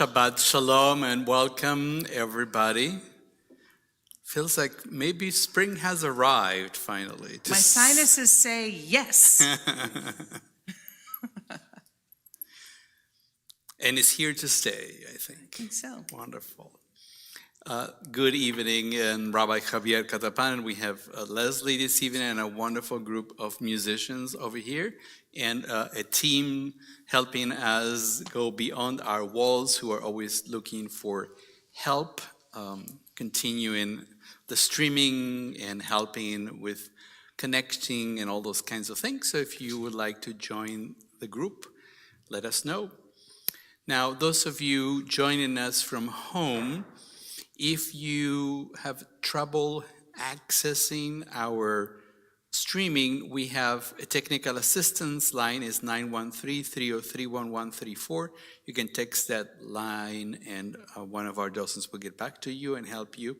Shabbat Shalom and welcome everybody. Feels like maybe spring has arrived finally. My sinuses say yes. And it's here to stay, I think. I think so. Wonderful. Good evening, and Rabbi Javier Catapan. We have Leslie this evening and a wonderful group of musicians over here, and a team helping us go beyond our walls who are always looking for help, continuing the streaming and helping with connecting and all those kinds of things. So if you would like to join the group, let us know. Now, those of you joining us from home, if you have trouble accessing our streaming, we have a technical assistance line. Is 913-303-1134. You can text that line and one of our docents will get back to you and help you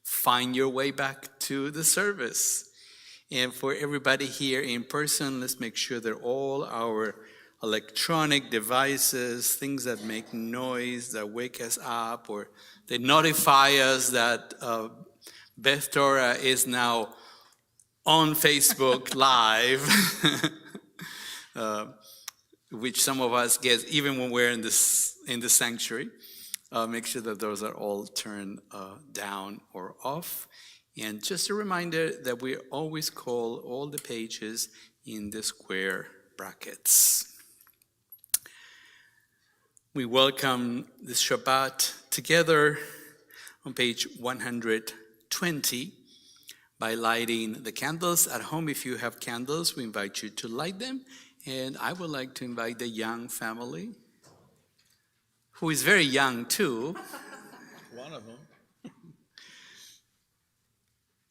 find your way back to the service. And for everybody here in person, let's make sure that all our electronic devices, things that make noise, that wake us up, or they notify us that Beth Torah is now on Facebook Live, which some of us get even when we're in the sanctuary. Make sure that those are all turned down or off. And just a reminder that we always call all the pages in the square brackets. We welcome this Shabbat together on page 120 by lighting the candles. At home, if you have candles, we invite you to light them. And I would like to invite the Young family, who is very young too, One of them.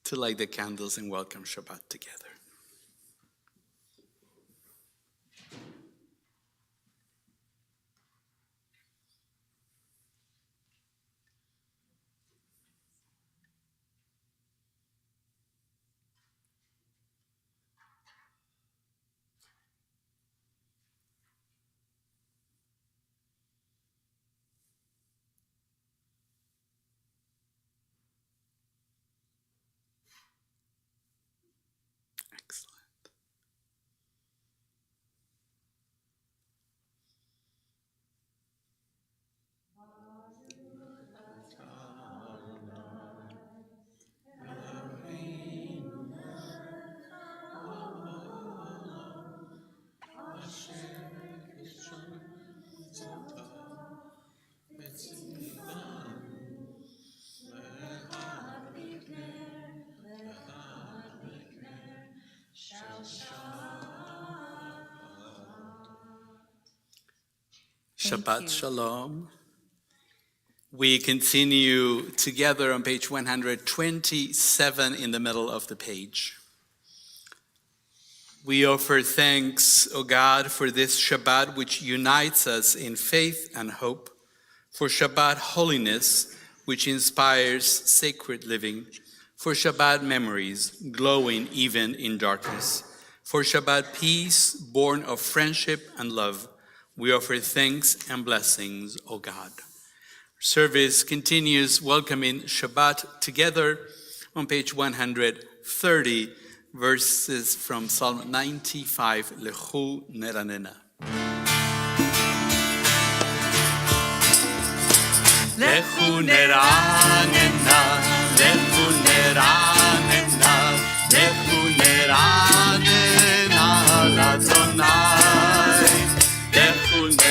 to light the candles and welcome Shabbat together. Excellent. Shabbat Shalom. We continue together on page 127 in the middle of the page. We offer thanks, O God, for this Shabbat which unites us in faith and hope, for Shabbat holiness which inspires sacred living, for Shabbat memories glowing even in darkness, for Shabbat peace born of friendship and love. We offer thanks and blessings, O God. Service continues welcoming Shabbat together on page 130, verses from Psalm 95, Lechu Neranena. Lechu Neranena, Lechu Neranena, Lechu Neranena, Ladonai. Neranena,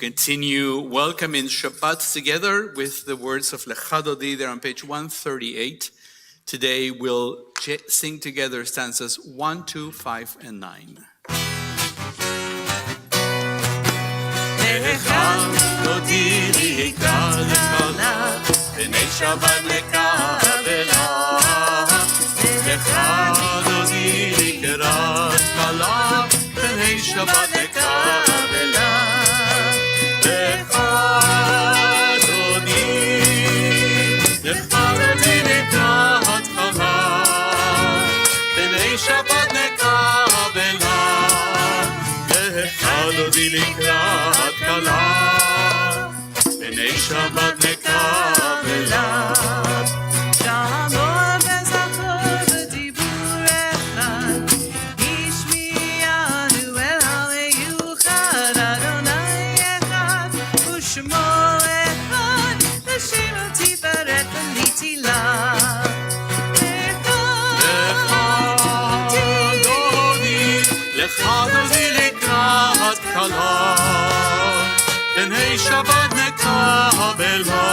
Continue welcoming Shabbat together with the words of Lecha Dodi there on page 138. Today we'll sing together stanzas 1, 2, 5, and 9. Lecha Dodi likrat kala, b'nei Shabbat nekabela. Lecha Dodi likrat kala, b'nei Shabbat nekabela. Lecha Dodi likrat kala, b'nei Shabbat nekabela. Lecha Dodi likrat kala, b'nei Shabbat nekabela. Shalom וזכור בדיבור אחד, השמיענו אל המיוחד, אדוני אחד, ושמו אחד, ושירו תפארת ולתהילה. Lecha Dodi likrat kala, b'nei Shabbat nekabela.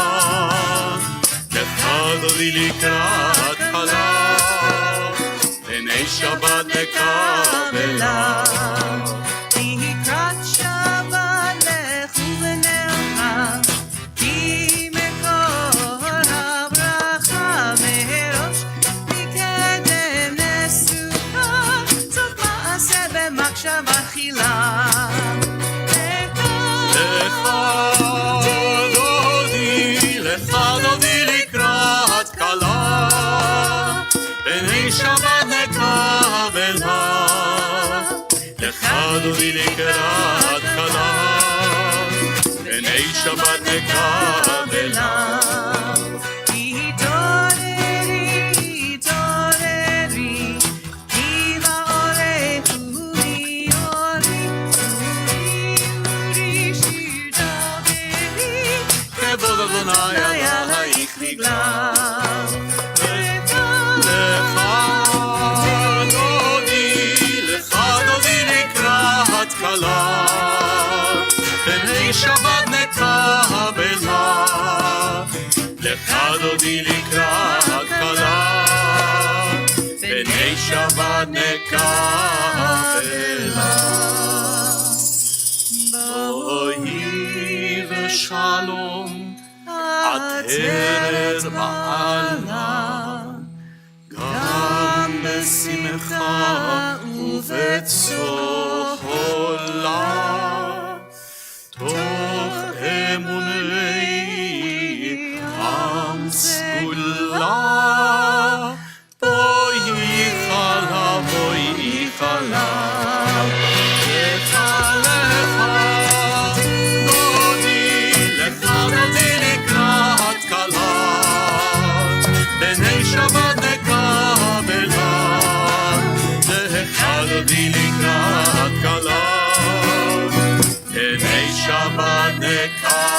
Lecha Dodi likrat kala, b'nei Shabbat nekabela. לקראת שבת לכו ונלכה, כי מקור הברכה מראש מקדם לסוכה, זאת מעשה במחשבה תחילה. Lecha Dodi likrat kala, b'nei Shabbat nekabela. Lecha Dodi likrat kala, b'nei Shabbat nekabela. התעוררי, התעוררי, כי באורך אורי, אורי, אורי, שיר דברי, כבוד אדוני עלייך נגלה. Lecha Dodi likrat kala, b'nei Shabbat nekabela. Lecha Dodi likrat kala, b'nei Shabbat nekabela. Bohi v'shalom עטרת מעלה, גם בשמחה ובצהלה, תוך אמוני עם סגולה. בואי חלה, בואי חלה. ב'nei Shabbat nekabela. Lecha Dodi likrat kala, b'nei Shabbat nekabela.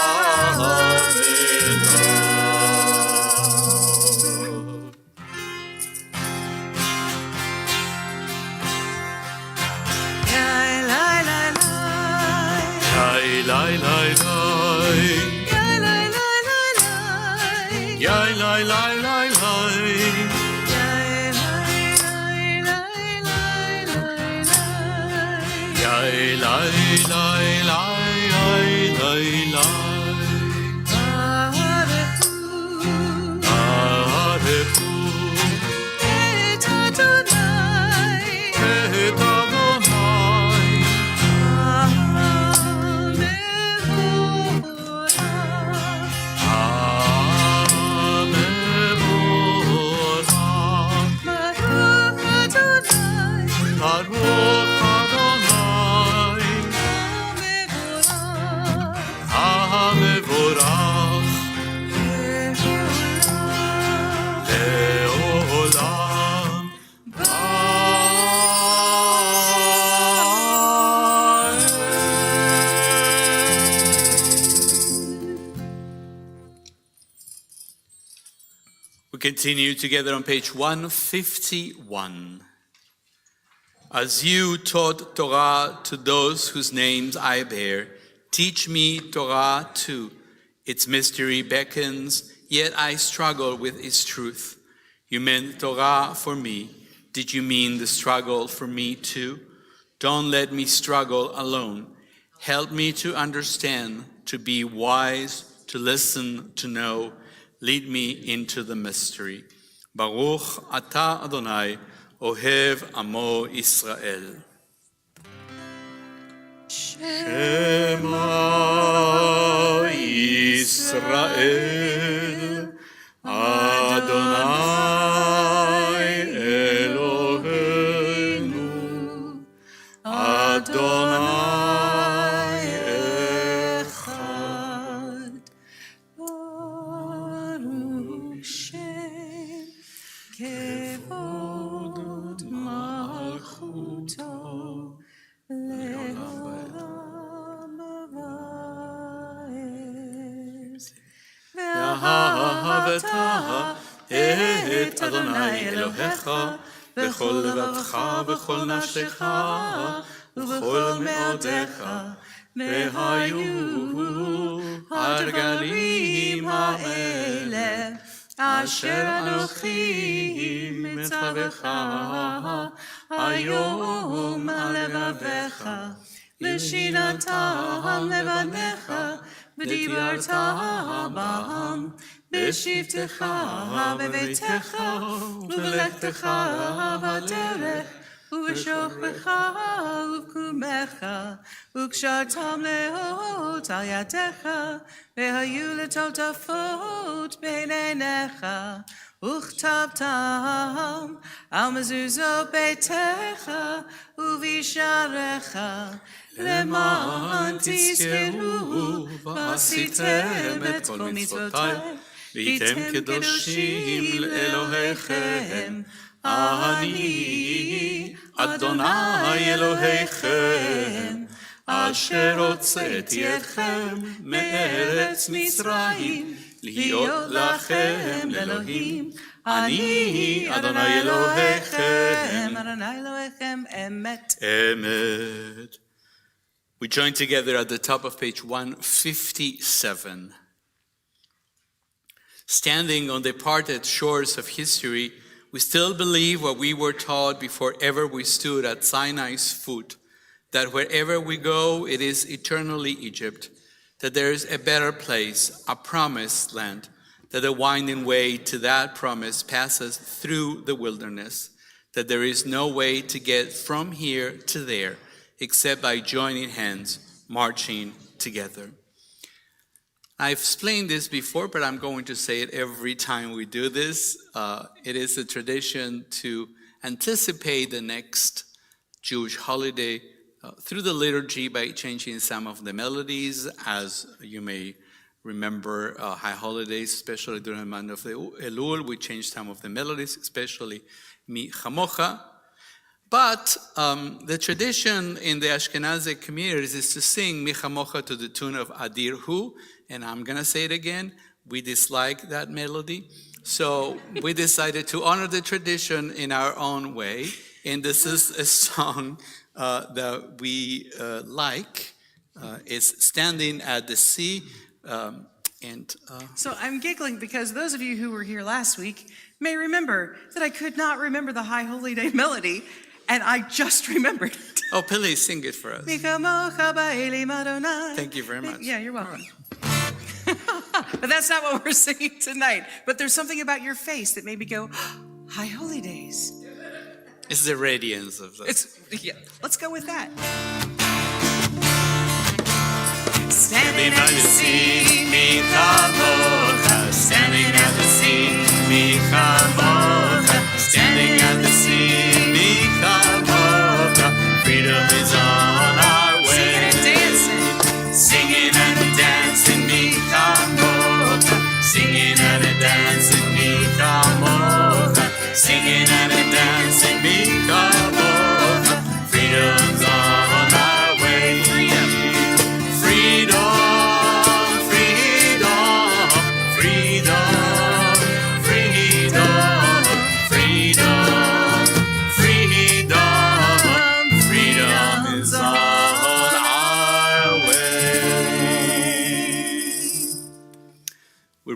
Yai, lai, lai, lai. Lai, lai, lai, lai. Yai, lai, lai, lai, lai. Yai, lai, lai, lai, lai. Yai, lai, lai, lai, lai. Yai, lai, lai, lai, lai. Arefu Et Adonai, et Adonai. Mevorach, Baruch Adonai, Baruch Adonai, Mevorach, המבורך לעולם. We continue together on page 151. As you taught Torah to those whose names I bear, Teach me Torah too. Its mystery beckons, yet I struggle with its truth. You meant Torah for me. Did you mean the struggle for me too? Don't let me struggle alone. Help me to understand, to be wise, to listen, to know. Lead me into the mystery. Baruch Ata Adonai, Ohev Amo Israel. Shema Yisrael, Adonai Eloheinu, Adonai Echad. Baruch Shem Kevod Malchuto Le'olam Va'ed. ואהבת את אדוני אלוהיך בכל לבבך ובכל נפשך ובכל מאודיך, והיו הדברים האלה אשר אנוכי מצווך היום על לבביך, לשינתם לבניך ודיברת בם בשבתך בביתך ובלכתך בדרך ובשוכבך ובקומך וקשרתם לאות על ידיך והיו לטוטפות בין עיניך וכתבתם על מזוזות ביתך ובשעריך למען תזכרו ועשיתם את כל מצוותיי והייתם קדושים לאלוהיכם. אני אדוני אלוהיכם אשר הוצאתי אתכם מארץ מצרים להיות לכם לאלוהים. אני אדוני אלוהיכם. אדוני אלוהיכם אמת. Amen. We join together at the top of page 157. Standing on the parted shores of history, we still believe what we were taught before ever we stood at Sinai's foot, that wherever we go, it is eternally Egypt, that there is a better place, a promised land, that the winding way to that promise passes through the wilderness, that there is no way to get from here to there, except by joining hands, marching together. I've explained this before, but I'm going to say it every time we do this. It is a tradition to anticipate the next Jewish holiday through the liturgy by changing some of the melodies. As you may remember, high holidays, especially during the month of Elul, we change some of the melodies, especially Mi Chamocha. But the tradition in the Ashkenazi communities is to sing Mi Chamocha to the tune of Adir Hu, and I'm going to say it again, we dislike that melody. So we decided to honor the tradition in our own way, and this is a song that we like. It's Standing at the Sea. So I'm giggling because those of you who were here last week may remember that I could not remember the High Holy Day melody, and I just remembered it. Oh, please sing it for us. Thank you very much. Yeah, you're welcome. But that's not what we're singing tonight. But there's something about your face that made me go, High Holy Days. It's the radiance of that. Yeah, let's go with that. Standing at the sea, Mi Chamocha. Standing at the sea, Mi Chamocha. Standing at the sea, Mi Chamocha. Freedom is on our way. Singing and dancing, Mi Chamocha. Singing and dancing, Mi Chamocha. Singing and dancing, Mi Chamocha. Freedom's on our way. Freedom, freedom, freedom.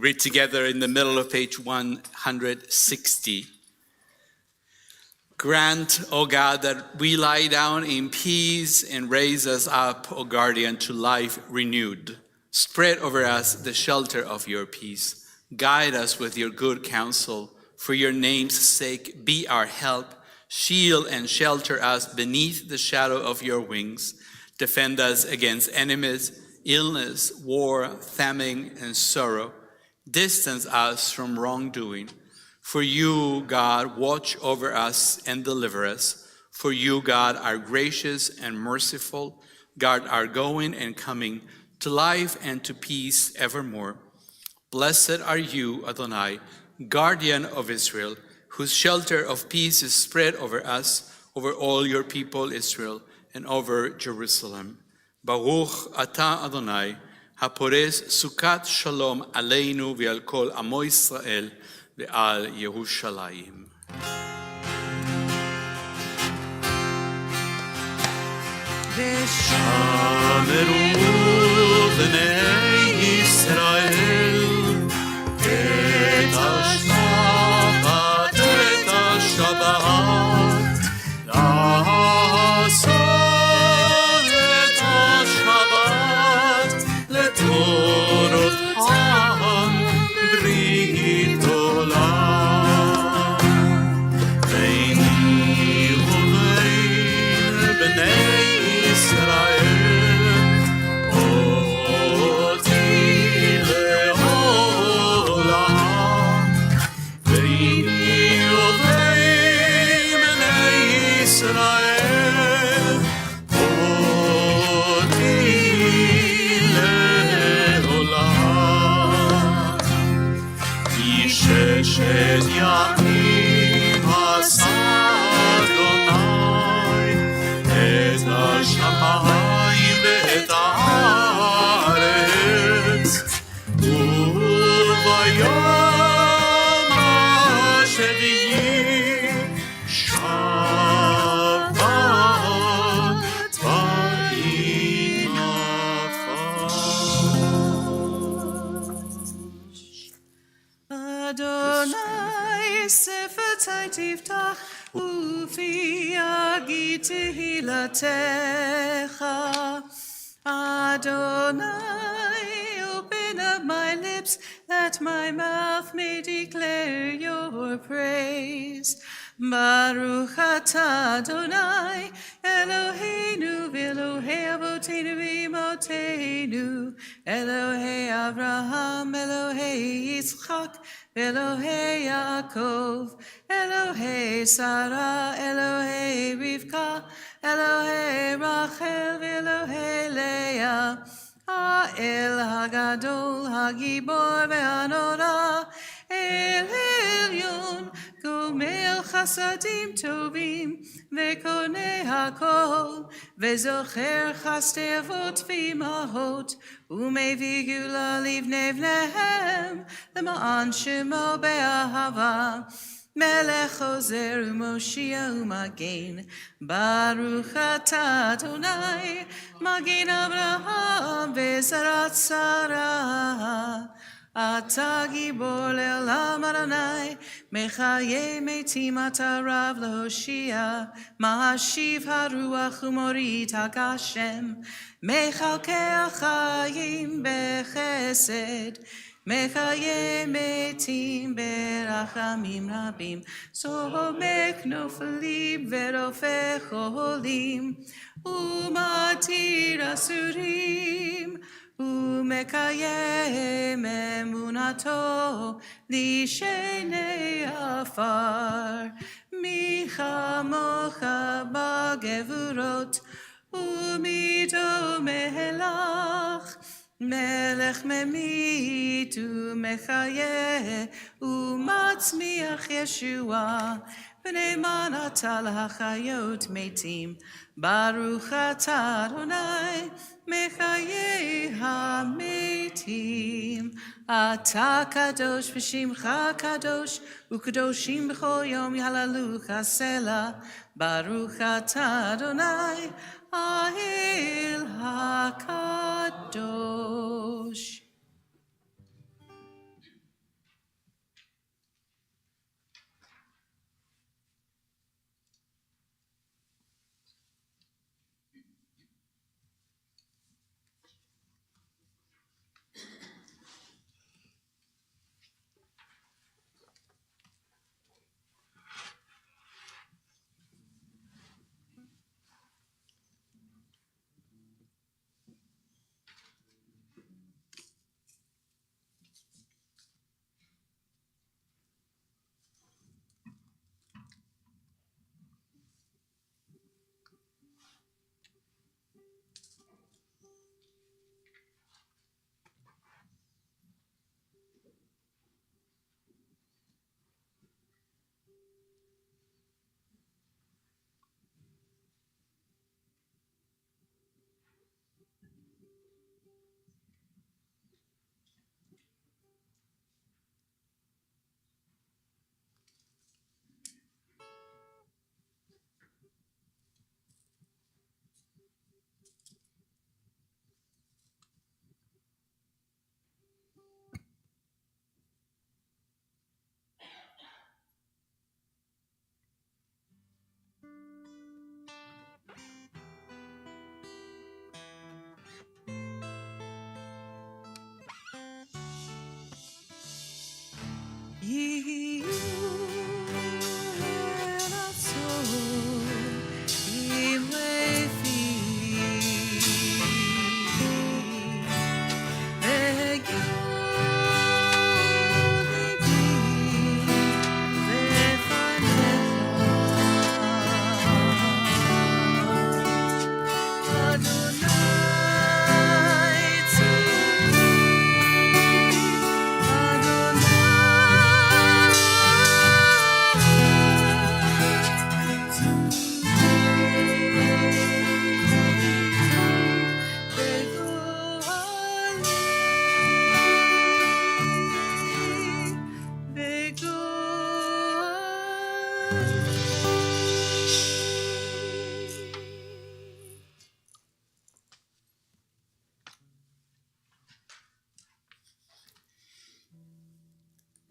read together in the middle of page 160. Grant, O God, that we lie down in peace and raise us up, O guardian, to life renewed. Spread over us the shelter of your peace. Guide us with your good counsel. For your name's sake, be our help. Shield and shelter us beneath the shadow of your wings. Defend us against enemies, illness, war, famine, and sorrow. Distance us from wrongdoing. For you, God, watch over us and deliver us. For you, God, are gracious and merciful. Guard our going and coming to life and to peace evermore. Blessed are you, Adonai, guardian of Israel, whose shelter of peace is spread over us, over all your people Israel, and over Jerusalem. Baruch atah Adonai, hapores sukat shalom aleinu ve'al kol amo Yisrael ve'al Yerushalayim. שמרו בני ישראל את השבת, את השבת, לעשות את השבת לתורות עם ברית עולם. ביני ובין בני ישראל אותי לעולם. ביני ובין בני ישראל אותי לעולם. מששת ימים עשה אדוני את השמיים ואת הארץ, וביום השביעי שבת וינפש. Adonai sefatai tiftach ufi yagi tehilatecha. Adonai, open up my lips that my mouth may declare your praise. Baruch atah Adonai, Eloheinu v'Elohei Avotenu v'Imotenu, Elohei Avraham, Elohei Yitzchak, Elohei Yaakov, Elohei Sarah, Elohei Rivka, Elohei Rachel, Elohei Leah, Ha'el Hagadol, Hagibor ve'Hanora, El Elyon, Gomel Chasadim Tovim, Ve'konei Hakol, Ve'zocher Chasdei Avot v'Imahot, U'mevii Gula livnei bneihem, L'ma'an Shemo be'ahava, Melech Ozer u'Moshia u'Magen, Baruch atah Adonai, Magen Avraham ve'Zarat Sarah. אתה גיבור לעולם אדוני, מחיי מתים אתה רב להושיע, מהשיב הרוח ומוריד הגשם, מחלקי החיים בחסד, מחיי מתים ברחמים רבים, סומק נופלים ורופא חולים, ומתיר אסורים, ומקיים אמונתו לשני עפר. מי כמוך בגבורות ומיתו מלך, מלך ממית ומחיה ומצמיח ישועה, ונאמן אתה להחיות מתים. ברוך אתה אדוני מחיי המתים. אתה קדוש ושמך קדוש, וקדושים בכל יום יהללוך הסלע. ברוך אתה אדוני האל הקדוש.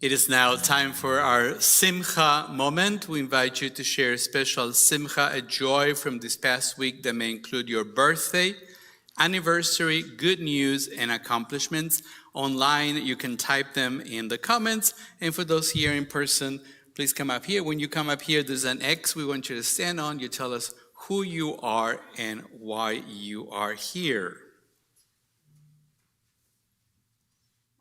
It is now time for our Simcha moment. We invite you to share a special Simcha, a joy from this past week that may include your birthday, anniversary, good news, and accomplishments. Online, you can type them in the comments. And for those here in person, please come up here. When you come up here, there's an X we want you to stand on. You tell us who you are and why you are here.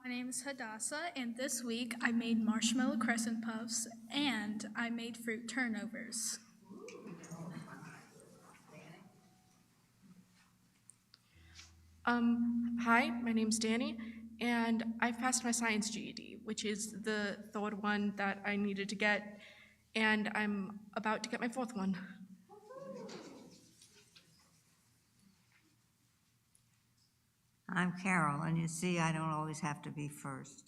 My name is Hadassah, and this week I made marshmallow crescent puffs and I made fruit turnovers. Hi, my name's Danny, and I've passed my science GED, which is the third one that I needed to get, and I'm about to get my fourth one. I'm Carol, and you see, I don't always have to be first.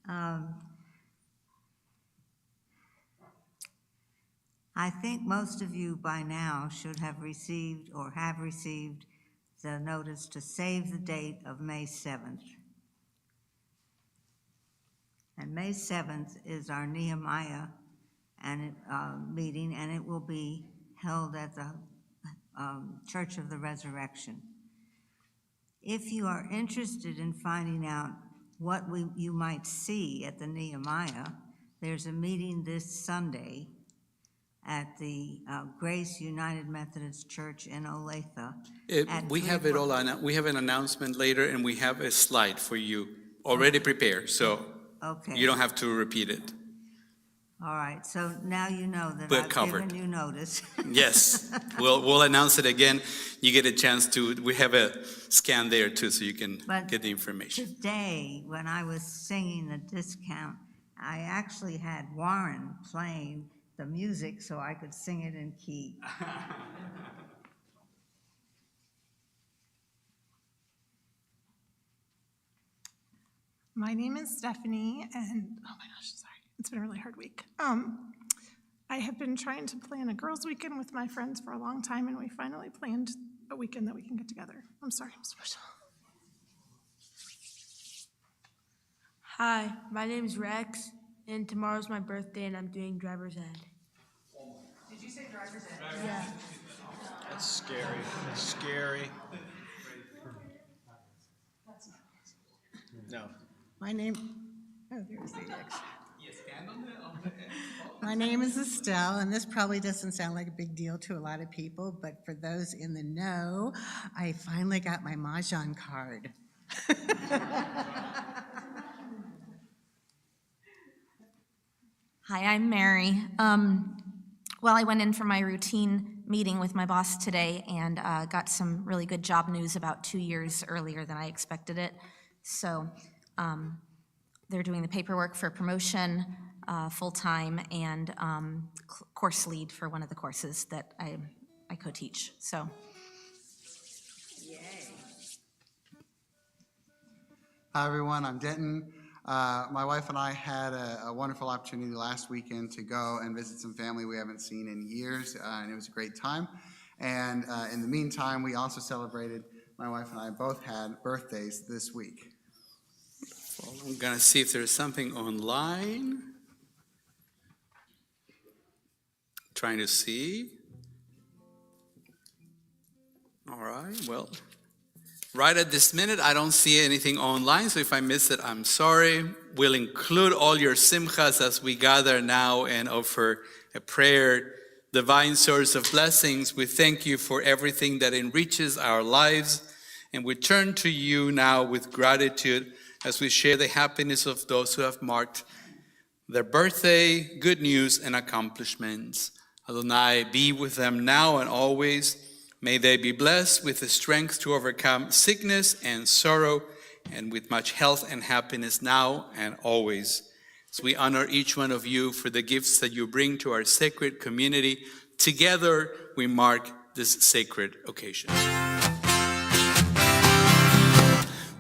I think most of you by now should have received or have received the notice to save the date of May 7th. And May 7th is our Nehemiah meeting, and it will be held at the Church of the Resurrection. If you are interested in finding out what you might see at the Nehemiah, there's a meeting this Sunday at the Grace United Methodist Church in Olathe. We have it all on. We have an announcement later, and we have a slide for you already prepared, so Okay. you don't have to repeat it. All right, so now you know that We're I've covered. given you notice. Yes, we'll announce it again. You get a chance to. We have a scan there too, so you can But get the information. Today, when I was singing the discount, I actually had Warren playing the music so I could sing it in key. My name is Stephanie, and oh my gosh, sorry, it's been a really hard week. I have been trying to plan a girls' weekend with my friends for a long time, and we finally planned a weekend that we can get together. I'm sorry, I'm so emotional. Hi, my name is Rex, and tomorrow's my birthday, and I'm doing driver's ed. Did you say driver's ed? Yeah. That's scary. That's scary. No. My name, oh, there's the X. My name is Estelle, and this probably doesn't sound like a big deal to a lot of people, but for those in the know, I finally got my Mahjong card. Hi, I'm Mary. Well, I went in for my routine meeting with my boss today and got some really good job news about 2 years earlier than I expected it. So they're doing the paperwork for promotion full-time and course lead for one of the courses that I co-teach. So. Hi, everyone. I'm Denton. My wife and I had a wonderful opportunity last weekend to go and visit some family we haven't seen in years, and it was a great time. And in the meantime, we also celebrated, my wife and I both had birthdays this week. Well, I'm going to see if there's something online. Trying to see. All right, well, right at this minute, I don't see anything online, so if I miss it, I'm sorry. We'll include all your simchas as we gather now and offer a prayer. Divine source of blessings, we thank you for everything that enriches our lives, and we turn to you now with gratitude as we share the happiness of those who have marked their birthday, good news, and accomplishments. Adonai, be with them now and always. May they be blessed with the strength to overcome sickness and sorrow, and with much health and happiness now and always. As we honor each one of you for the gifts that you bring to our sacred community, together we mark this sacred occasion.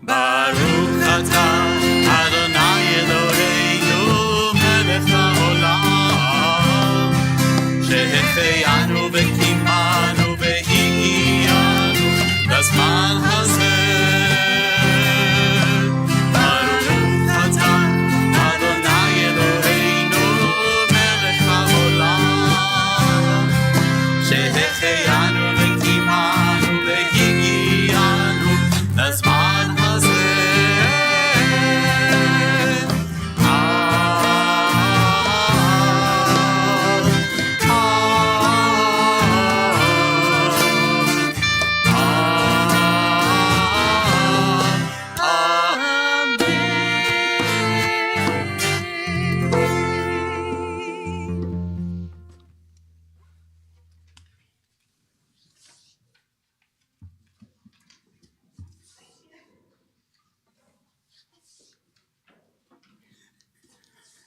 Baruch atah Adonai Eloheinu melech haolam שהחיינו וקיימנו והגיענו לזמן הזה. Baruch atah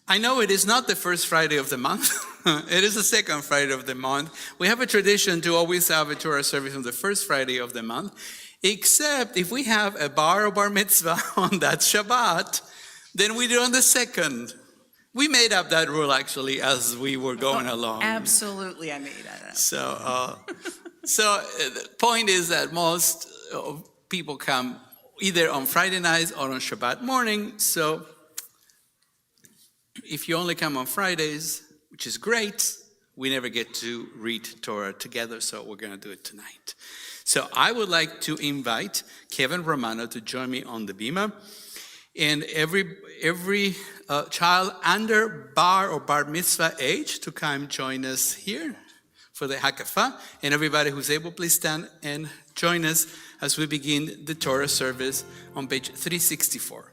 I know it is not the first Friday of the month. It is the second Friday of the month. We have a tradition to always have a Torah service on the first Friday of the month, except if we have a bar or bar mitzvah on that Shabbat, then we do on the second. We made up that rule actually as we were going along. Absolutely, I made that up. So the point is that most people come either on Friday nights or on Shabbat morning. So if you only come on Fridays, which is great, we never get to read Torah together, so we're going to do it tonight. So I would like to invite Kevin Romano to join me on the bima. And every child under bar or bar mitzvah age to come join us here for the Hakafah. And everybody who's able, please stand and join us as we begin the Torah service on page 364.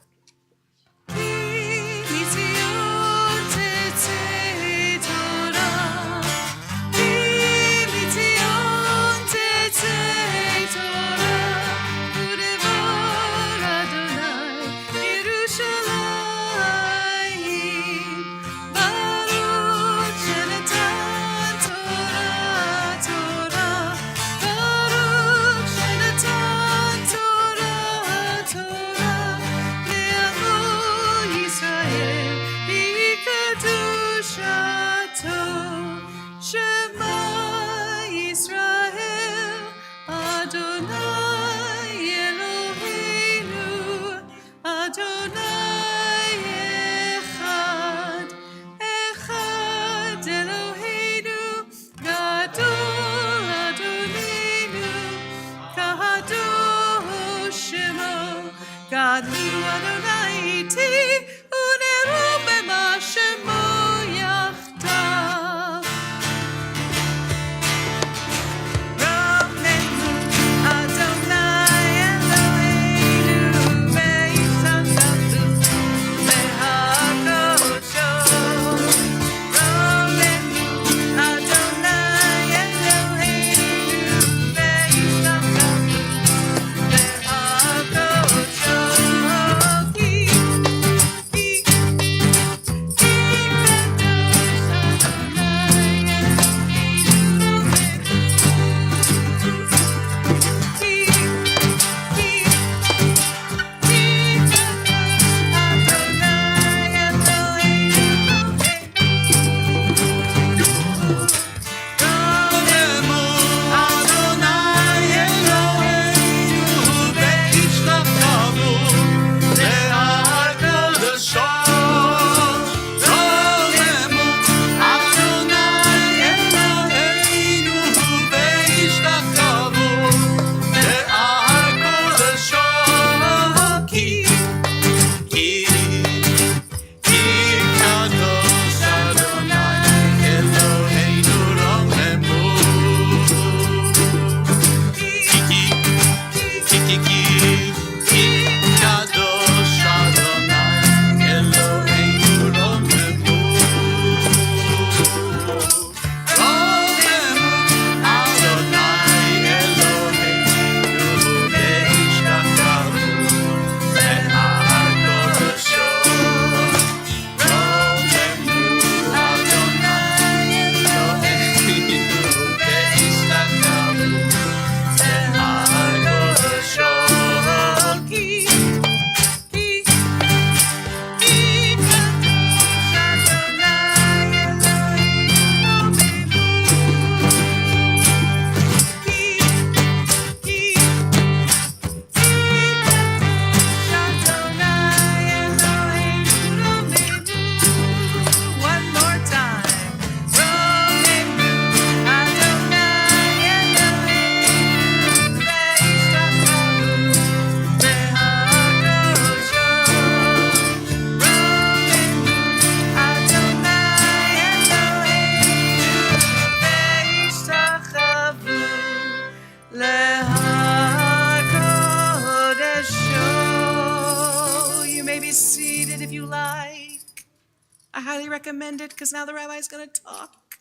Recommend it because now the rabbi's going to talk.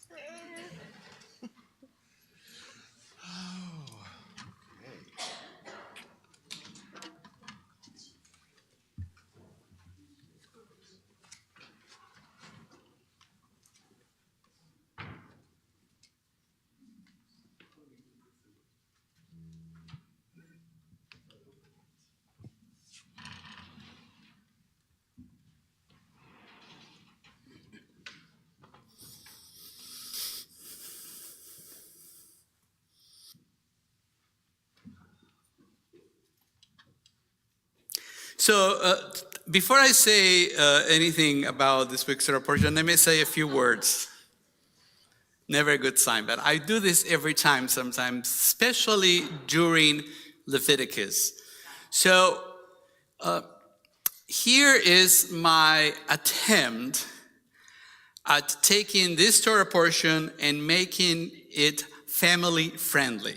So before I say anything about this week's Torah portion, let me say a few words. Never a good sign, but I do this every time sometimes, especially during Leviticus. So here is my attempt at taking this Torah portion and making it family friendly.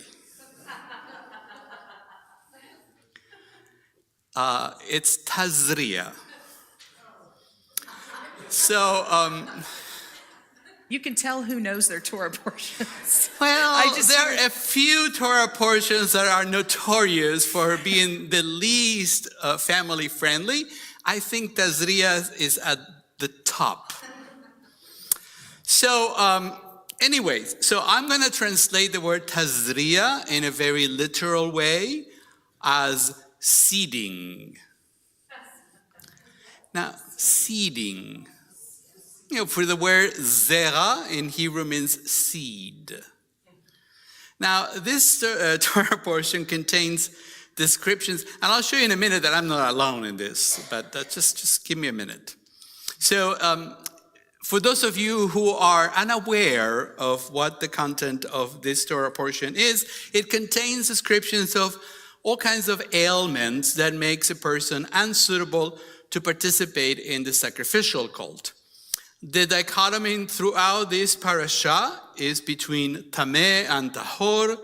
It's Tazria. So, You can tell who knows their Torah portions. well, there are a few Torah portions that are notorious for being the least family friendly. I think Tazria is at the top. So, anyways, so I'm going to translate the word Tazria in a very literal way as seeding. Now, seeding. For the word zera in Hebrew means seed. Now, this Torah portion contains descriptions, and I'll show you in a minute that I'm not alone in this, but just give me a minute. So, for those of you who are unaware of what the content of this Torah portion is, it contains descriptions of all kinds of ailments that makes a person unsuitable to participate in the sacrificial cult. The dichotomy throughout this parasha is between tameh and tahor,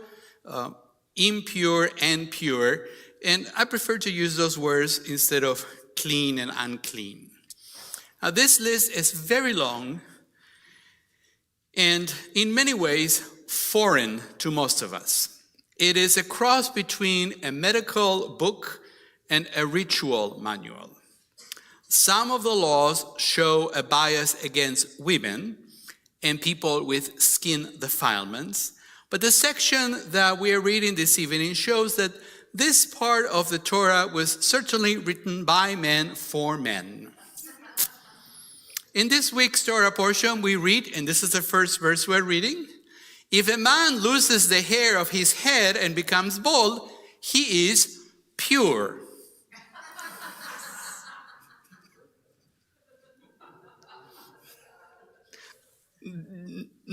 impure and pure, and I prefer to use those words instead of clean and unclean. Now, this list is very long and in many ways foreign to most of us. It is a cross between a medical book and a ritual manual. Some of the laws show a bias against women and people with skin defilements, but the section that we are reading this evening shows that this part of the Torah was certainly written by men for men. In this week's Torah portion, we read, and this is the first verse we're reading, if a man loses the hair of his head and becomes bald, he is pure.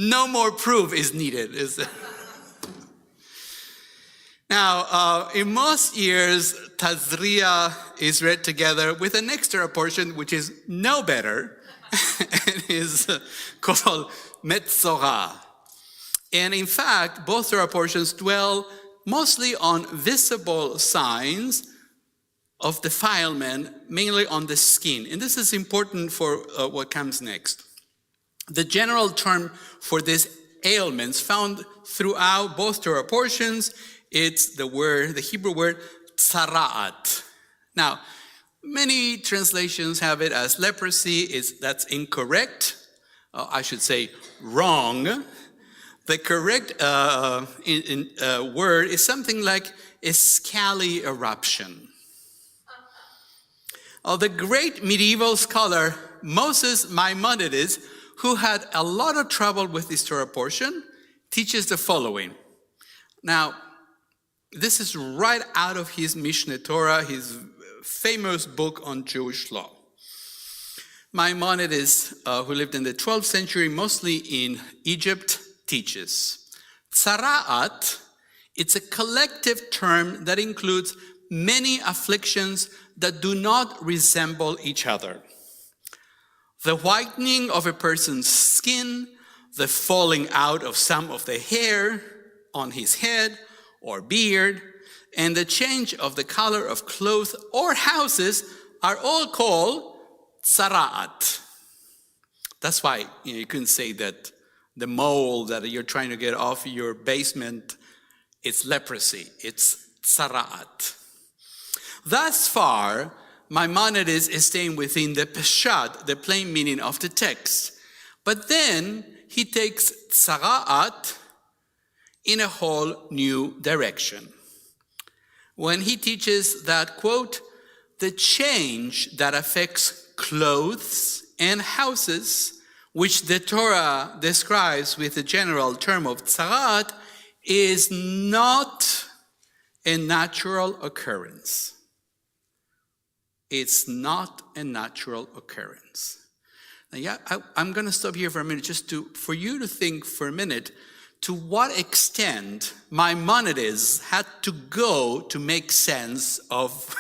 No more proof is needed, is it? Now, in most years, Tazria is read together with an extra portion, which is no better. It is called Metzorah. And in fact, both Torah portions dwell mostly on visible signs of defilement, mainly on the skin. And this is important for what comes next. The general term for these ailments found throughout both Torah portions, it's the Hebrew word tzara'at. Now, many translations have it as leprosy. That's incorrect. I should say wrong. The correct word is something like a scaly eruption. The great medieval scholar Moses Maimonides, who had a lot of trouble with this Torah portion, teaches the following. Now, this is right out of his Mishneh Torah, his famous book on Jewish law. Maimonides, who lived in the 12th century, mostly in Egypt, teaches. Tzara'at, it's a collective term that includes many afflictions that do not resemble each other. The whitening of a person's skin, the falling out of some of the hair on his head or beard, and the change of the color of clothes or houses are all called tzara'at. That's why you couldn't say that the mole that you're trying to get off your basement, it's leprosy. It's tzara'at. Thus far, Maimonides is staying within the peshat, the plain meaning of the text. But then he takes tzara'at in a whole new direction. When he teaches that, quote, the change that affects clothes and houses, which the Torah describes with the general term of tzara'at, is not a natural occurrence. It's not a natural occurrence. Now, I'm going to stop here for a minute just for you to think for a minute to what extent Maimonides had to go to make sense of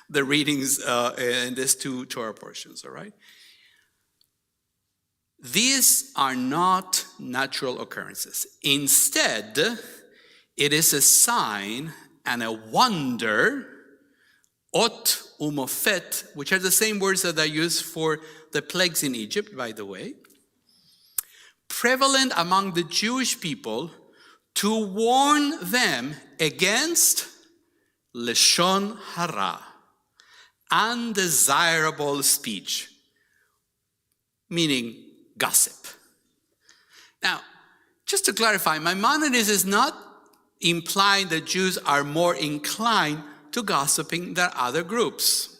the readings in these two Torah portions, all right? These are not natural occurrences. Instead, it is a sign and a wonder, ot umofet, which are the same words that are used for the plagues in Egypt, by the way, prevalent among the Jewish people to warn them against leshon hara, undesirable speech, meaning gossip. Now, just to clarify, Maimonides is not implying that Jews are more inclined to gossiping than other groups.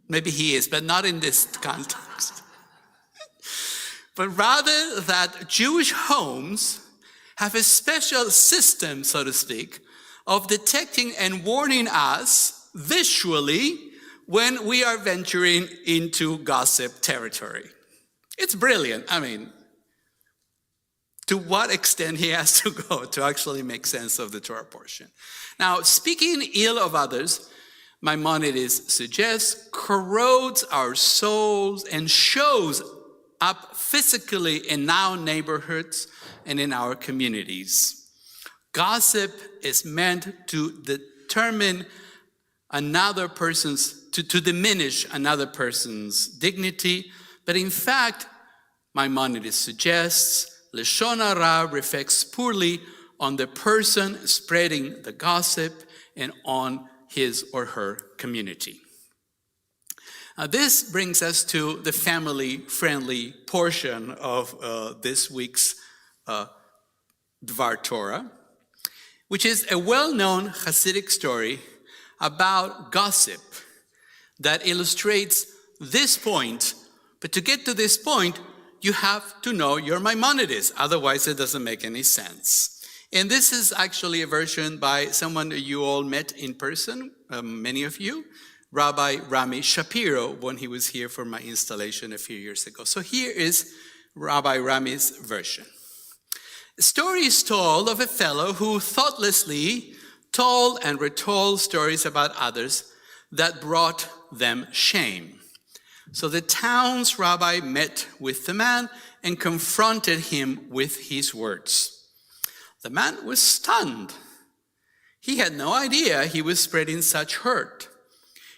Maybe he is, but not in this context. But rather that Jewish homes have a special system, so to speak, of detecting and warning us visually when we are venturing into gossip territory. It's brilliant. I mean, to what extent he has to go to actually make sense of the Torah portion. Now, speaking ill of others, Maimonides suggests, corrodes our souls and shows up physically in our neighborhoods and in our communities. Gossip is meant to determine another person's, to diminish another person's dignity, but in fact, Maimonides suggests, leshon hara reflects poorly on the person spreading the gossip and on his or her community. This brings us to the family-friendly portion of this week's Dvar Torah, which is a well-known Hasidic story about gossip that illustrates this point. But to get to this point, you have to know your Maimonides, otherwise it doesn't make any sense. And this is actually a version by someone you all met in person, many of you, Rabbi Rami Shapiro, when he was here for my installation a few years ago. So here is Rabbi Rami's version. A story is told of a fellow who thoughtlessly told and retold stories about others that brought them shame. So the town's rabbi met with the man and confronted him with his words. The man was stunned. He had no idea he was spreading such hurt.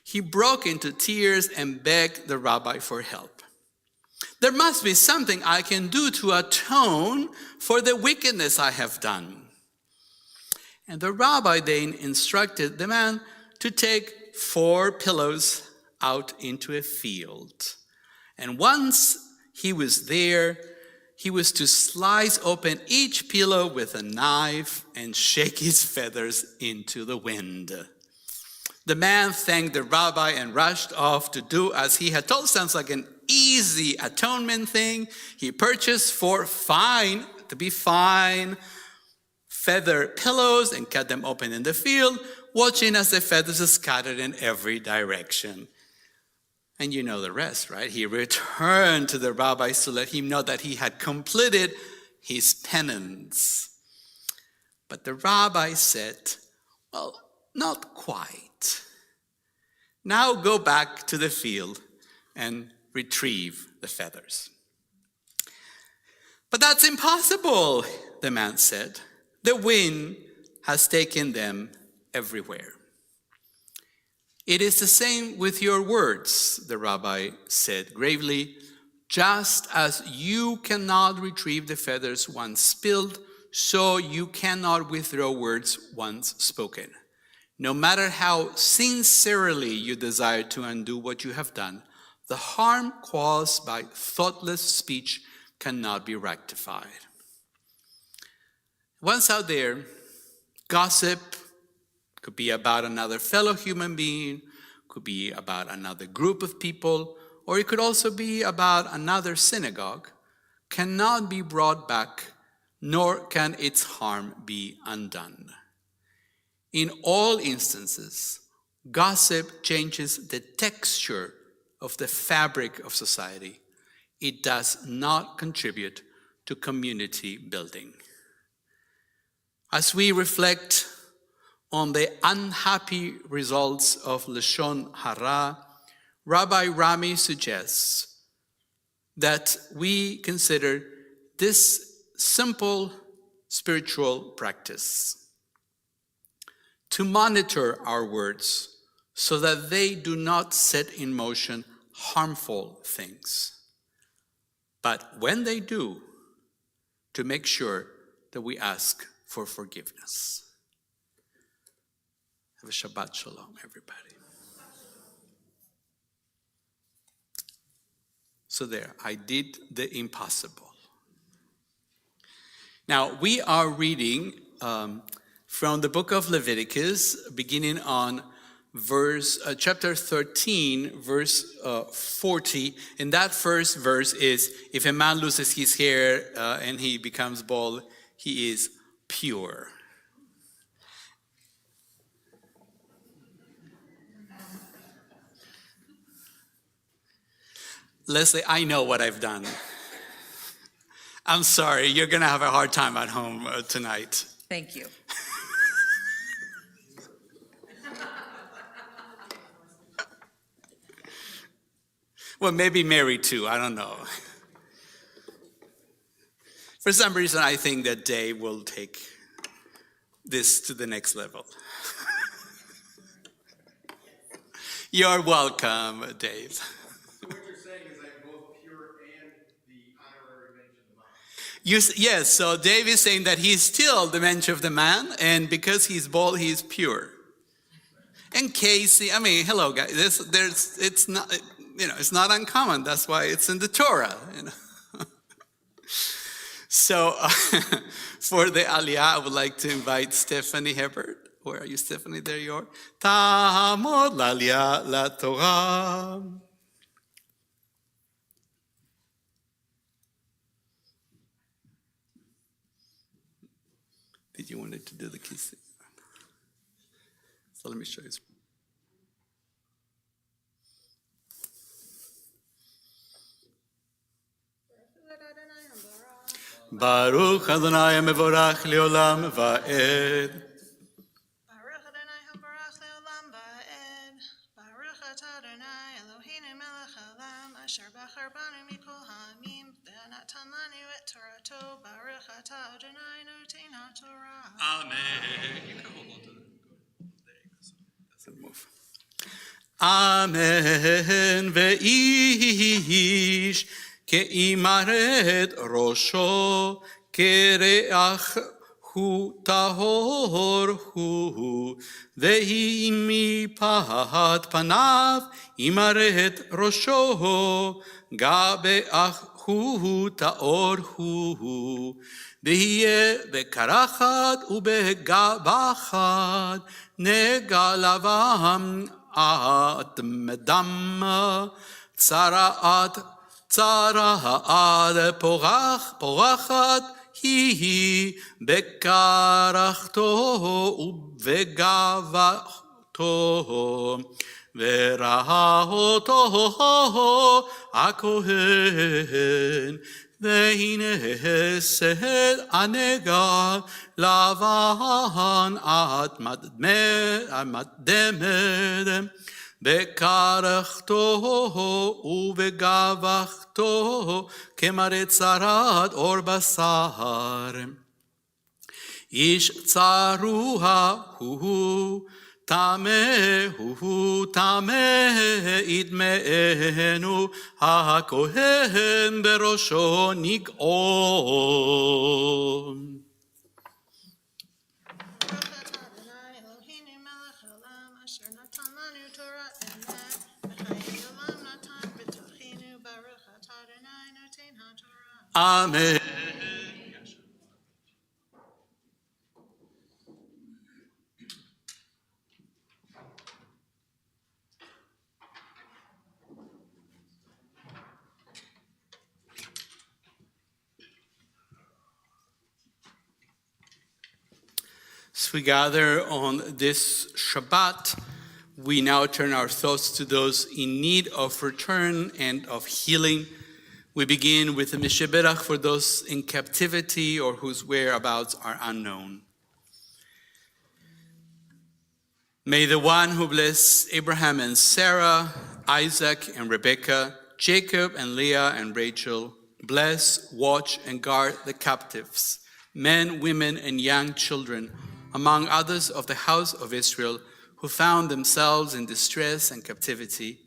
He broke into tears and begged the rabbi for help. There must be something I can do to atone for the wickedness I have done. And the rabbi then instructed the man to take 4 pillows out into a field. And once he was there, he was to slice open each pillow with a knife and shake his feathers into the wind. The man thanked the rabbi and rushed off to do as he had told. Sounds like an easy atonement thing. He purchased 4 fine feather pillows and cut them open in the field, watching as the feathers are scattered in every direction. And you know the rest, right? He returned to the rabbis to let him know that he had completed his penance. But the rabbi said, well, not quite. Now go back to the field and retrieve the feathers. But that's impossible, the man said. The wind has taken them everywhere. It is the same with your words, the rabbi said gravely. Just as you cannot retrieve the feathers once spilled, so you cannot withdraw words once spoken. No matter how sincerely you desire to undo what you have done, the harm caused by thoughtless speech cannot be rectified. Once out there, gossip could be about another fellow human being, could be about another group of people, or it could also be about another synagogue, cannot be brought back, nor can its harm be undone. In all instances, Gossip changes the texture of the fabric of society. It does not contribute to community building. As we reflect on the unhappy results of Lashon Hara, Rabbi Rami suggests that we consider this simple spiritual practice: to monitor our words so that they do not set in motion harmful things. But when they do, to make sure that we ask for forgiveness. Have a Shabbat Shalom, everybody. So there, I did the impossible. Now, we are reading from the book of Leviticus, beginning on chapter 13, verse 40. And that first verse is, if a man loses his hair and he becomes bald, he is pure. Leslie, I know what I've done. I'm sorry, you're going to have a hard time at home tonight. Thank you. Well, maybe Mary too, I don't know. For some reason, I think that Dave will take this to the next level. You're welcome, Dave. So what you're saying is I'm both pure and the honorary mensch of the man. Yes, so Dave is saying that he's still the mensch of the man, and because he's bald, he's pure. And Casey, I mean, hello guys, it's not, it's not uncommon. That's why it's in the Torah. So for the Aliyah, I would like to invite Stephanie Hebert. Where are you, Stephanie? There you are. Ta'amod l'Aliyah la Torah. Did you want it to do the kissing? So let me show you. Baruch Adonai mevorach leolam va'ed. Baruch Adonai habarach leolam va'ed. Baruch atah Adonai Eloheinu melech haolam asher bachar banu mikol ha'amim v'natan lanu et Torato. Baruch atah Adonai noten ha'Torah. Amen. You can hold on to that. There you go. So doesn't move. Amen ve'ish ke'imaret rosho kereach hu tahor hu vehi mipat panav imaret rosho gabeach hu taor hu vehiye bekarachat ubegabachat negalavam at medam Tzara'ad porachat hi bekarachto ubegavato verahoto akohen vehine sed anega lavan at maddemed bekarachto ubegavachto kemaret zarat or basar ish tzaruha hu tame idmeenu hakohen berosho nig'on. Amen. As we gather on this Shabbat, we now turn our thoughts to those in need of return and of healing. We begin with the Misheberach for those in captivity or whose whereabouts are unknown. May the one who blessed Abraham and Sarah, Isaac and Rebekah, Jacob and Leah and Rachel, bless, watch, and guard the captives, men, women, and young children, among others of the house of Israel, who found themselves in distress and captivity.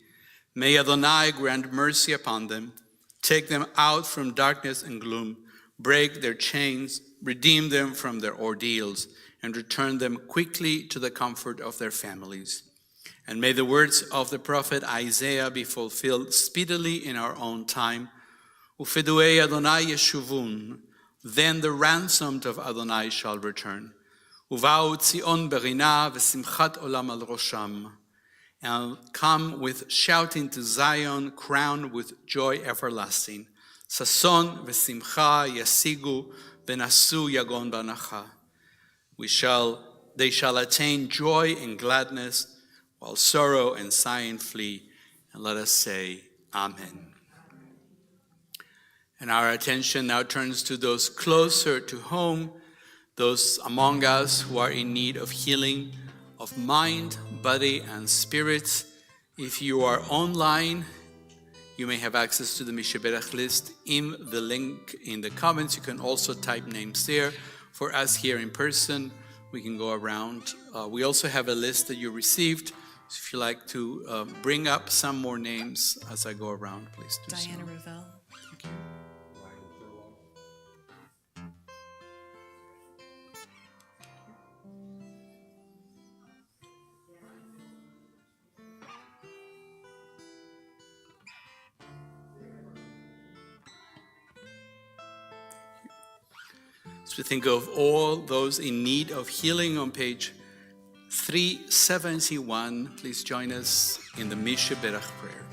May Adonai grant mercy upon them, take them out from darkness and gloom, break their chains, redeem them from their ordeals, and return them quickly to the comfort of their families. And may the words of the prophet Isaiah be fulfilled speedily in our own time. Ufiduei Adonai yeshuvun, then the ransomed of Adonai shall return. Uvau Tzion berina v'simchat olam al rosham. And come with shouting to Zion, crowned with joy everlasting. Sason v'simcha yasigu v'nasu yagon banacha. They shall attain joy and gladness, while sorrow and sighing flee. And let us say, Amen. And our attention now turns to those closer to home, those among us who are in need of healing of mind, body, and spirit. If you are online, you may have access to the Misheberach list in the link in the comments. You can also type names there. For us here in person, we can go around. We also have a list that you received. So if you like to bring up some more names as I go around, please do so. Diana Ravel. Thank you. So we think of all those in need of healing on page 371. Please join us in the Misheberach prayer.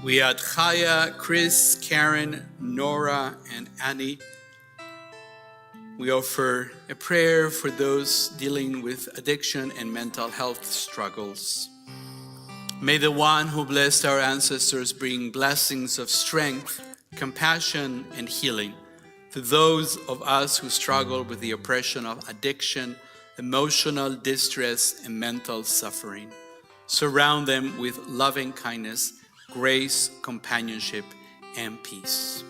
We had Chaya, Chris, Karen, Nora, and Annie. We offer a prayer for those dealing with addiction and mental health struggles. May the one who blessed our ancestors bring blessings of strength, compassion, and healing to those of us who struggle with the oppression of addiction, emotional distress, and mental suffering. Surround them with loving kindness, grace, companionship, and peace.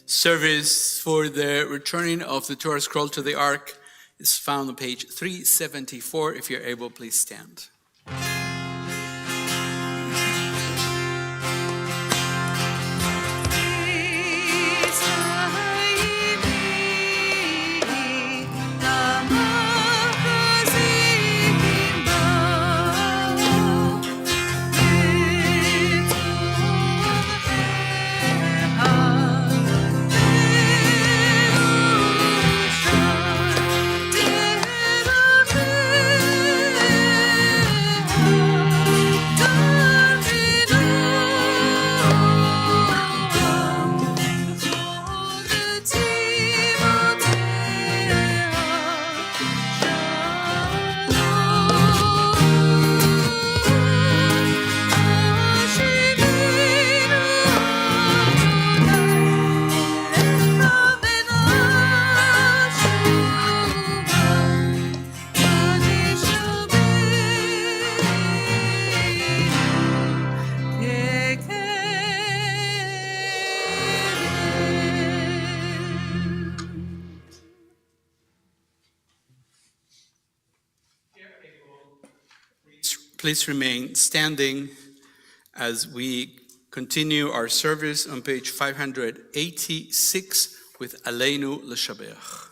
Service for the returning of the Torah scroll to the ark is found on page 374. If you're able, please stand. Come Please remain standing as we continue our service on page 586 with Aleinu L'Shabeach.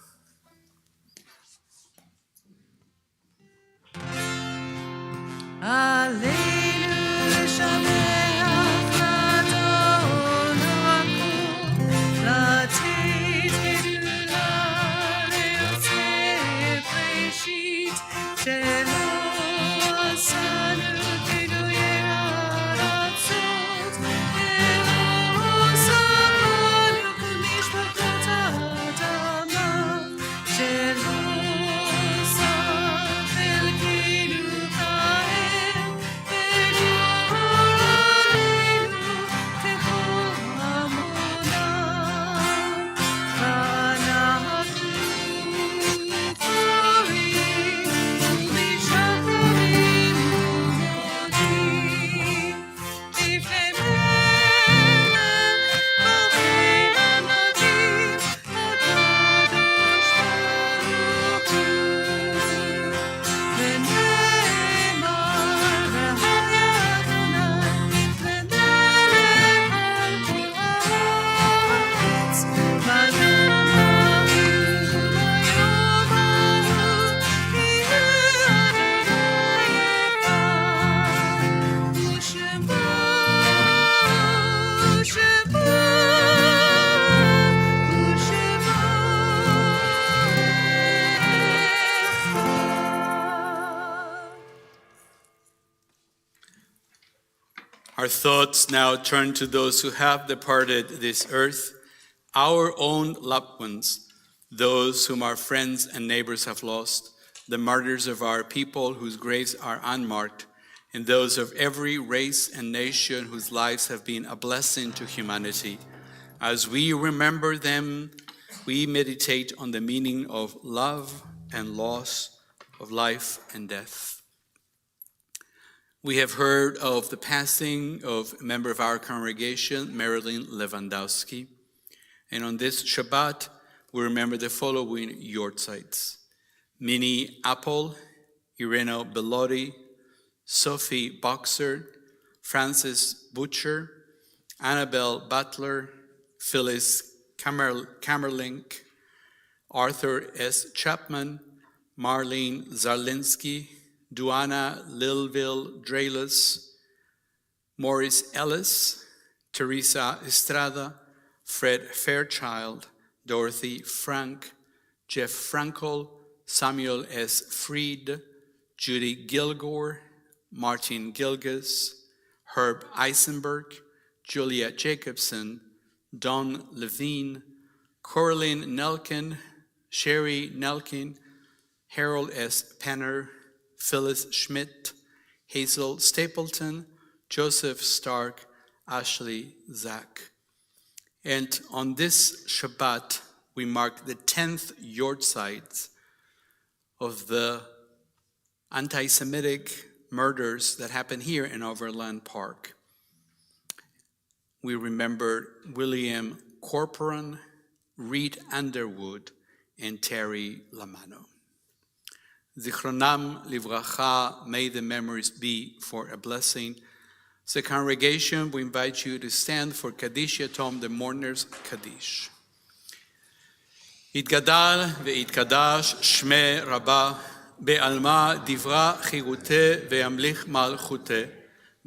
Aleinu L'Shabeach L'Adon HaKol, L'Atit Gedula L'Yotzei Breshit, Shelo Asanu Keduyei Haratzot, Elo Samanu K'mishpatot Ha'adama, Shelo Sam Elkeinu Ka'el, Ve'yor Aleinu Kechol Hamonam, V'anachnu Chorim u'mishacharim u'modim, Lifnei Melech Malchei Hamadim, HaKadosh Baruch Hu. ונאמר והיה אדוני למלך על כל הארץ, ונאמר ביום ההוא הנה אדוני אחד, ושמו Our thoughts now turn to those who have departed this earth, our own loved ones, those whom our friends and neighbors have lost, the martyrs of our people whose graves are unmarked, and those of every race and nation whose lives have been a blessing to humanity. As we remember them, we meditate on the meaning of love and loss, of life and death. We have heard of the passing of a member of our congregation, Marilyn Lewandowski. And on this Shabbat, we remember the following yortzites: Minnie Apple, Ireno Bellotti, Sophie Boxer, Frances Butcher, Annabelle Butler, Phyllis Kammerlink, Arthur S. Chapman, Marlene Zarlinski, Duana Lilville Draylus, Maurice Ellis, Teresa Estrada, Fred Fairchild, Dorothy Frank, Jeff Frankel, Samuel S. Fried, Judy Gilgore, Martin Gilges, Herb Eisenberg, Julia Jacobson, Don Levine, Coraline Nelkin, Sherry Nelkin, Harold S. Penner, Phyllis Schmidt, Hazel Stapleton, Joseph Stark, Ashley Zach. And on this Shabbat, we mark the 10th yortzeit of the anti-Semitic murders that happened here in Overland Park. We remember William Corporan, Reed Underwood, and Terry Lamano. Zichronam livracha, may the memories be for a blessing. As a congregation, we invite you to stand for Kaddish Yatom, the mourners' Kaddish. Yitgadal ve'yitkadash shme rabba, be'alma divra chirute ve'yamlich malchute,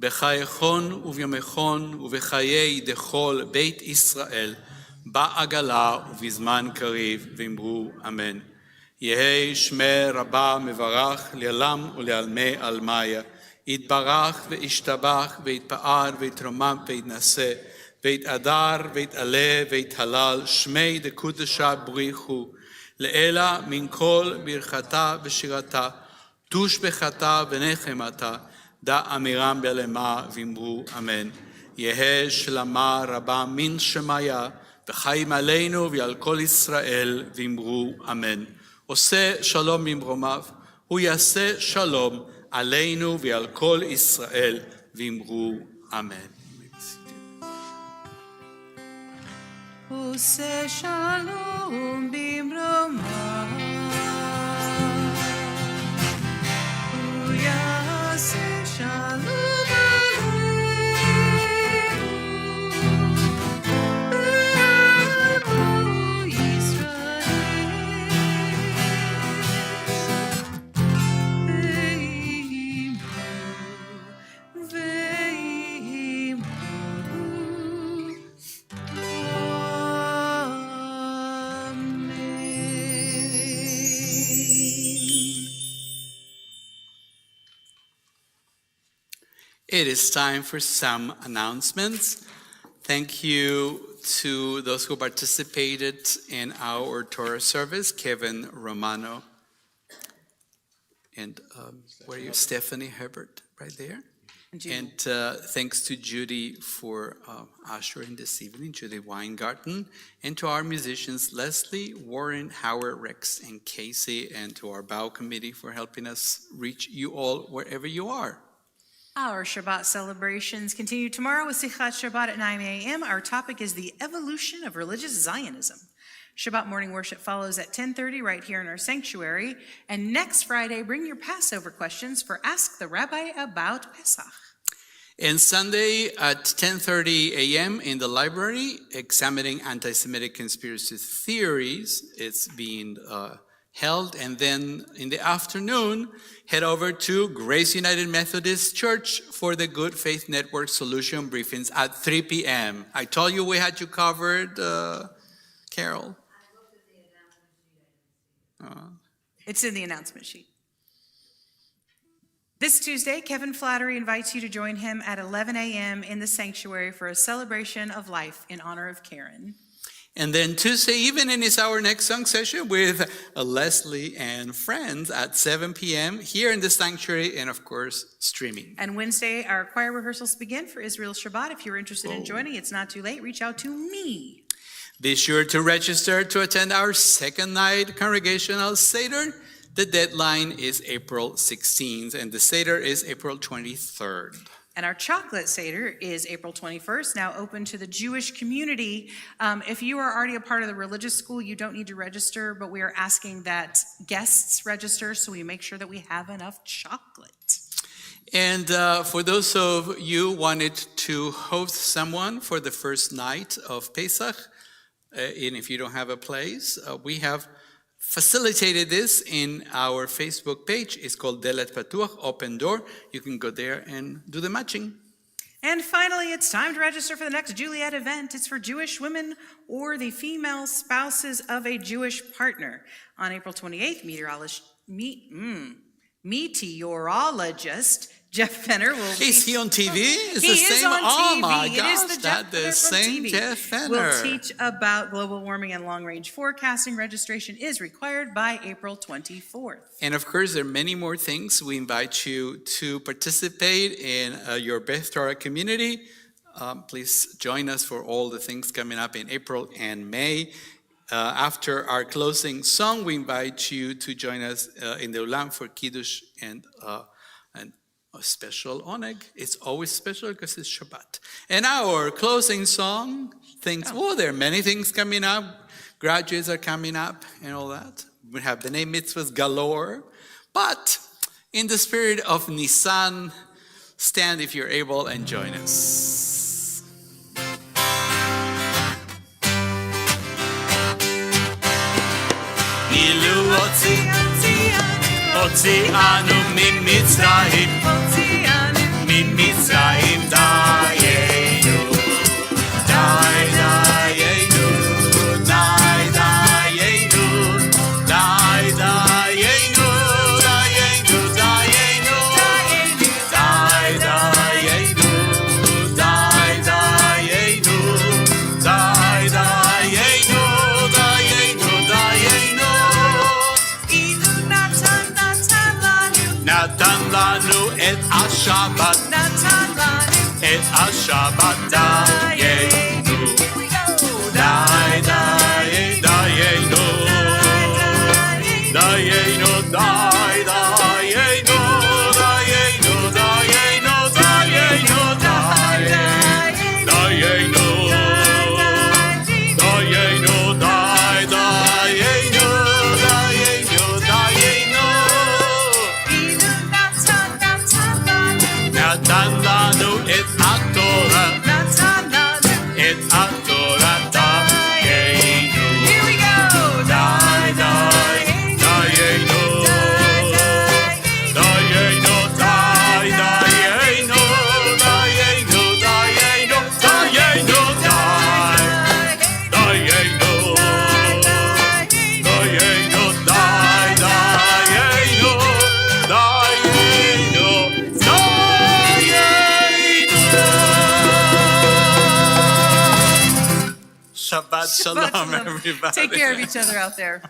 b'chayechon uvyomechon u'v'chayei dechol beit Israel, ba'agala u'vizman kariv v'imru amen. יהי שמי רבה מברך לעולם ולעלמי עלמיה, יתברך וישתבח ויתפאר ויתרומם ויתנשא, ויתהדר ויתעלה ויתהלל, שמי דקודשה בריחו, לאלה מן כל ברכתה ושירתה, תושבחתה ונחמתה, דע אמירם בלמה ואמרו אמן. יהי שלמה רבה מן שמיה, וחיים עלינו ועל כל ישראל ואמרו אמן. עושה שלום ממרומיו, הוא יעשה שלום עלינו ועל כל ישראל, ואמרו אמן. עושה שלום במרומיו, הוא יעשה שלום It is time for some announcements. Thank you to those who participated in our Torah service, Kevin Romano and where are you, Stephanie Herbert, right there. And thanks to Judy for ushering this evening, Judy Weingarten, and to our musicians, Leslie, Warren, Howard, Rex, and Casey, and to our BOW committee for helping us reach you all wherever you are. Our Shabbat celebrations continue tomorrow with Sichat Shabbat at 9 a.m. Our topic is the evolution of religious Zionism. Shabbat morning worship follows at 10:30 right here in our sanctuary. And next Friday, bring your Passover questions for Ask the Rabbi About Pesach. And Sunday at 10:30 a.m. in the library, examining anti-Semitic conspiracy theories. It's being held. And then in the afternoon, head over to Grace United Methodist Church for the Good Faith Network Solution briefings at 3 p.m. I told you we had you covered, Carol. It's in the announcement sheet. This Tuesday, Kevin Flattery invites you to join him at 11 a.m. in the sanctuary for a celebration of life in honor of Karen. And then Tuesday evening is our next song session with Leslie and friends at 7 p.m. here in the sanctuary and, of course, streaming. And Wednesday, our choir rehearsals begin for Israel Shabbat. If you're interested in joining, it's not too late. Reach out to me. Be sure to register to attend our second night congregational Seder. The deadline is April 16th, and the Seder is April 23rd. And our chocolate Seder is April 21st, now open to the Jewish community. If you are already a part of the religious school, you don't need to register, but we are asking that guests register so we make sure that we have enough chocolate. And for those of you who wanted to host someone for the first night of Pesach, and if you don't have a place, we have facilitated this in our Facebook page. It's called Delet Patuach, Open Door. You can go there and do the matching. And finally, it's time to register for the next Juliet event. It's for Jewish women or the female spouses of a Jewish partner. On April 28th, meteorologist Jeff Fenner will Is he on TV? It's he the is same. on Oh TV. my It gosh, is the Jeff Fenner from same TV. Jeff Fenner. We'll teach about global warming and long-range forecasting. Registration is required by April 24th. And of course, there are many more things. We invite you to participate in your Beth Torah community. Please join us for all the things coming up in April and May. After our closing song, we invite you to join us in the Ulam for Kiddush and a special oneg. It's always special because it's Shabbat. And our closing song, there are many things coming up. Graduates are coming up and all that. We have the name mitzvahs galore. But in the spirit of Nisan, stand if you're able and join us. Ilu Otzianu mimitzrayim, mimitzrayim dayenu, dayenu, dayenu, dayenu, dayenu, dayenu, dayenu, dayenu, dayenu, dayenu. Natan lanu et Shabbat, et Shabbat dayenu, dayenu, dayenu, dayenu, dayenu, dayenu, dayenu, dayenu, dayenu, dayenu, dayenu, Natan lanu et HaTorah, et HaTorah dayenu. Here we go. Dayenu, dayenu, dayenu, dayenu, dayenu, dayenu, dayenu, dayenu, dayenu, dayenu, dayenu, dayenu. Shalom, Shalom. everybody. Take care of each other out there.